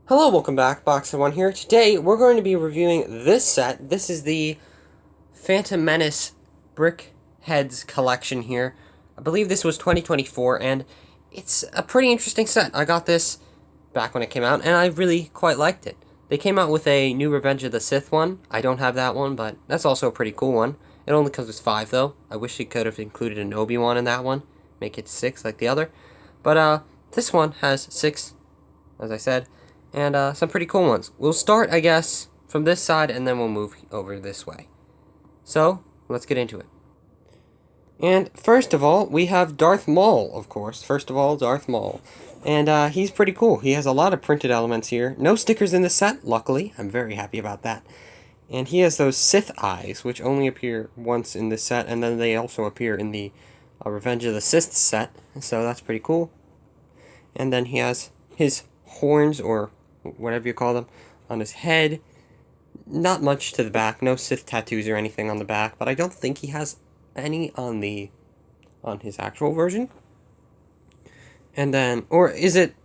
Hello, welcome back, Boxer1 here. Today, we're going to be reviewing this set. This is the Phantom Menace Brickheadz collection here. I believe this was 2024, and it's a pretty interesting set. I got this back when it came out, and I really quite liked it. They came out with a new Revenge of the Sith one. I don't have that one, but that's also a pretty cool one. It only comes with 5, though. I wish they could have included an Obi-Wan in that one. Make it 6 like the other. But, this one has 6, as I said, and some pretty cool ones. We'll start, I guess, from this side, and then we'll move over this way. So, let's get into it. And first of all, we have Darth Maul, of course. First of all, Darth Maul. And he's pretty cool. He has a lot of printed elements here. No stickers in this set, luckily. I'm very happy about that. And he has those Sith eyes, which only appear once in this set, and then they also appear in the Revenge of the Sith set. So that's pretty cool. And then he has his horns, or whatever you call them, on his head. Not much to the back, no Sith tattoos or anything on the back, but I don't think he has any on his actual version. And then, or is it,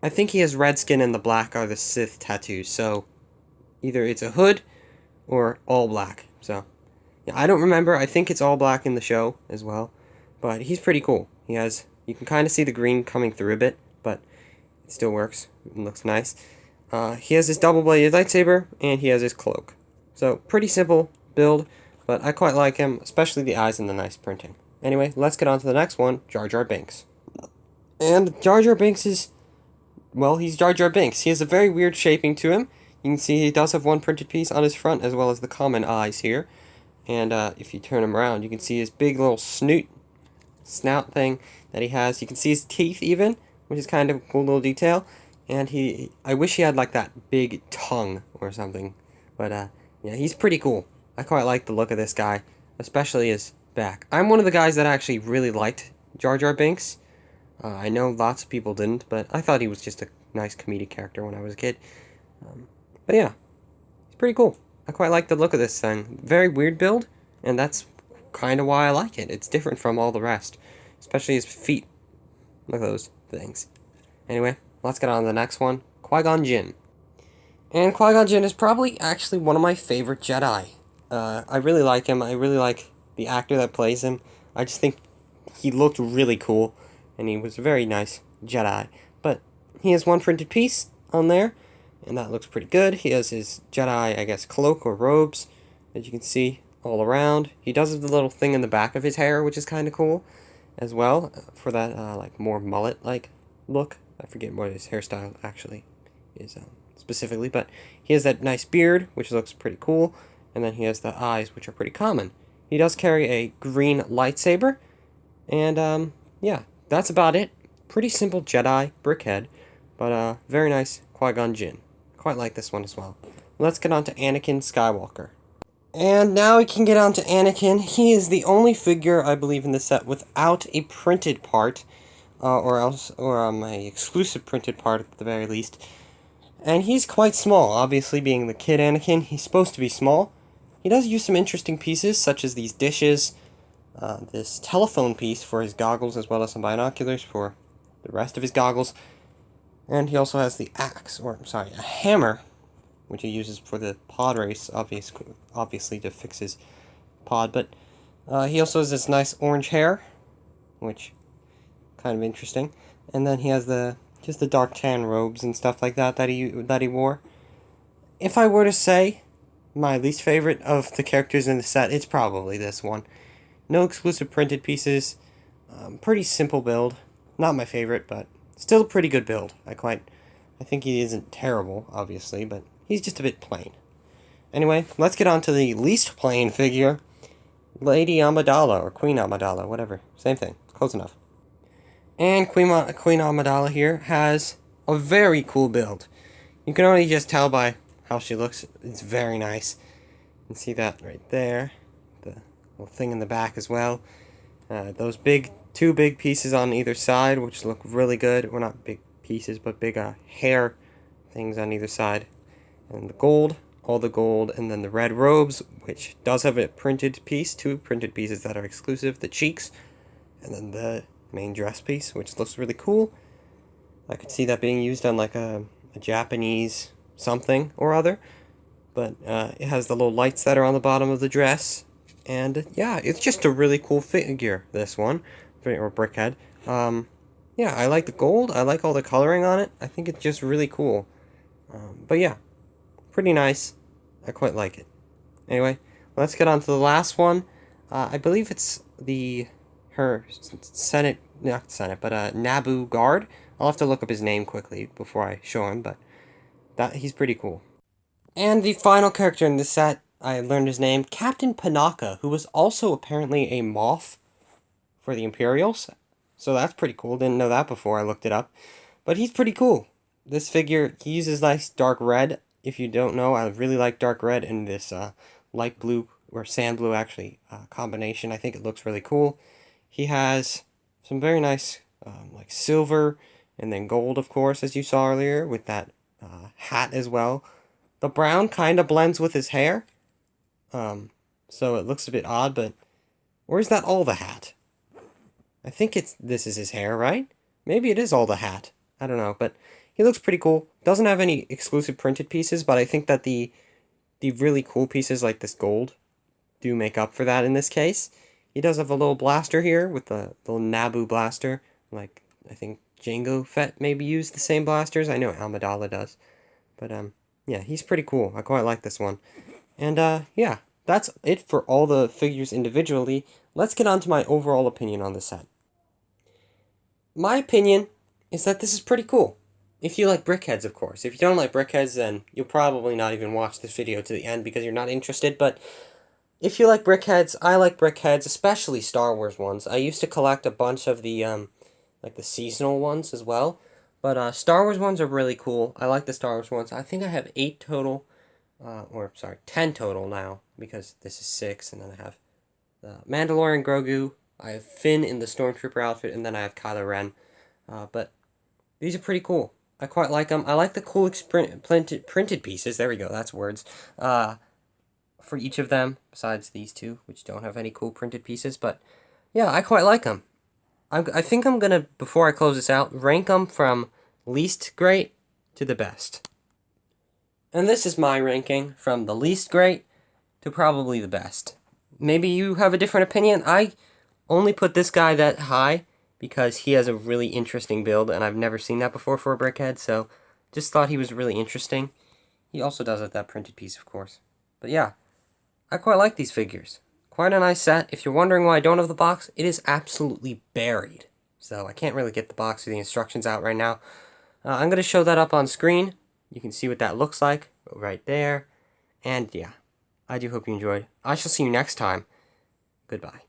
I think he has red skin and the black are the Sith tattoos, so either it's a hood or all black. So, yeah, I don't remember, I think it's all black in the show as well, but he's pretty cool. He has, you can kind of see the green coming through a bit, but it still works. It looks nice. He has his double-bladed lightsaber, and he has his cloak. So, pretty simple build, but I quite like him, especially the eyes and the nice printing. Anyway, let's get on to the next one, Jar Jar Binks. And Jar Jar Binks is, well, he's Jar Jar Binks. He has a very weird shaping to him. You can see he does have one printed piece on his front, as well as the common eyes here. And if you turn him around, you can see his big little snout thing that he has. You can see his teeth even, which is kind of a cool little detail. And I wish he had like that big tongue or something. But yeah, he's pretty cool. I quite like the look of this guy, especially his back. I'm one of the guys that actually really liked Jar Jar Binks. I know lots of people didn't, but I thought he was just a nice comedic character when I was a kid. But yeah, he's pretty cool. I quite like the look of this thing. Very weird build, and that's kind of why I like it. It's different from all the rest, especially his feet. Look at those things. Anyway, let's get on to the next one, Qui-Gon Jinn. And Qui-Gon Jinn is probably actually one of my favorite Jedi. I really like him. I really like the actor that plays him. I just think he looked really cool, and he was a very nice Jedi. But he has one printed piece on there, and that looks pretty good. He has his Jedi, I guess, cloak or robes, as you can see all around. He does have the little thing in the back of his hair, which is kind of cool as well, for that like more mullet-like look. I forget what his hairstyle actually is specifically, but he has that nice beard, which looks pretty cool, and then he has the eyes, which are pretty common. He does carry a green lightsaber, and yeah, that's about it. Pretty simple Jedi brickhead, but very nice Qui-Gon Jinn. Quite like this one as well. Let's get on to Anakin Skywalker. And now we can get on to Anakin. He is the only figure, I believe, in the set without a printed part, or a exclusive printed part at the very least. And he's quite small, obviously being the kid Anakin, he's supposed to be small. He does use some interesting pieces, such as these dishes, this telephone piece for his goggles, as well as some binoculars for the rest of his goggles. And he also has the axe, or, sorry, a hammer, which he uses for the pod race, obviously to fix his pod. But he also has this nice orange hair, which kind of interesting. And then he has just the dark tan robes and stuff like that he wore. If I were to say my least favorite of the characters in the set, it's probably this one. No exclusive printed pieces. Pretty simple build. Not my favorite, but still a pretty good build. I think he isn't terrible, obviously, but he's just a bit plain. Anyway, let's get on to the least plain figure, Lady Amidala, or Queen Amidala, whatever. Same thing. Close enough. And Queen Amidala here has a very cool build. You can already just tell by how she looks. It's very nice. You can see that right there. The little thing in the back as well. Those two big pieces on either side, which look really good. Well, not big pieces, but big hair things on either side. And the gold, all the gold, and then the red robes, which does have a printed piece, 2 printed pieces that are exclusive, the cheeks, and then the main dress piece, which looks really cool. I could see that being used on like a a Japanese something or other. But it has the little lights that are on the bottom of the dress. And yeah, it's just a really cool figure, this one. Or Brickhead. Yeah, I like the gold. I like all the coloring on it. I think it's just really cool. But yeah, pretty nice. I quite like it. Anyway, let's get on to the last one. I believe it's her Senate, not Senate, but Naboo guard. I'll have to look up his name quickly before I show him, but he's pretty cool. And the final character in this set, I learned his name, Captain Panaka, who was also apparently a moth for the Imperials. So that's pretty cool. Didn't know that before I looked it up. But he's pretty cool. This figure, he uses nice dark red. If you don't know, I really like dark red in this light blue, or sand blue actually, combination. I think it looks really cool. He has some very nice, like silver, and then gold, of course, as you saw earlier, with that hat as well. The brown kind of blends with his hair, so it looks a bit odd, but... Or is that all the hat? I think this is his hair, right? Maybe it is all the hat. I don't know, but he looks pretty cool. Doesn't have any exclusive printed pieces, but I think that the really cool pieces like this gold do make up for that in this case. He does have a little blaster here with the little Naboo blaster. Like, I think Jango Fett maybe used the same blasters. I know Amidala does. But, yeah, he's pretty cool. I quite like this one. And, yeah, that's it for all the figures individually. Let's get on to my overall opinion on the set. My opinion is that this is pretty cool. If you like Brickheadz, of course. If you don't like Brickheadz, then you'll probably not even watch this video to the end because you're not interested. But if you like Brickheadz, I like Brickheadz, especially Star Wars ones. I used to collect a bunch of the, like the seasonal ones as well. But Star Wars ones are really cool. I like the Star Wars ones. I think I have 8 total, 10 total now, because this is 6, and then I have the Mandalorian Grogu, I have Finn in the Stormtrooper outfit, and then I have Kylo Ren. But these are pretty cool. I quite like them. I like the cool printed pieces, there we go, that's words, for each of them, besides these two, which don't have any cool printed pieces, but yeah, I quite like them. I think I'm going to, before I close this out, rank them from least great to the best. And this is my ranking from the least great to probably the best. Maybe you have a different opinion. I only put this guy that high because he has a really interesting build, and I've never seen that before for a Brickhead, so just thought he was really interesting. He also does have that printed piece, of course. But yeah, I quite like these figures. Quite a nice set. If you're wondering why I don't have the box, it is absolutely buried. So I can't really get the box or the instructions out right now. I'm going to show that up on screen. You can see what that looks like right there. And yeah, I do hope you enjoyed. I shall see you next time. Goodbye.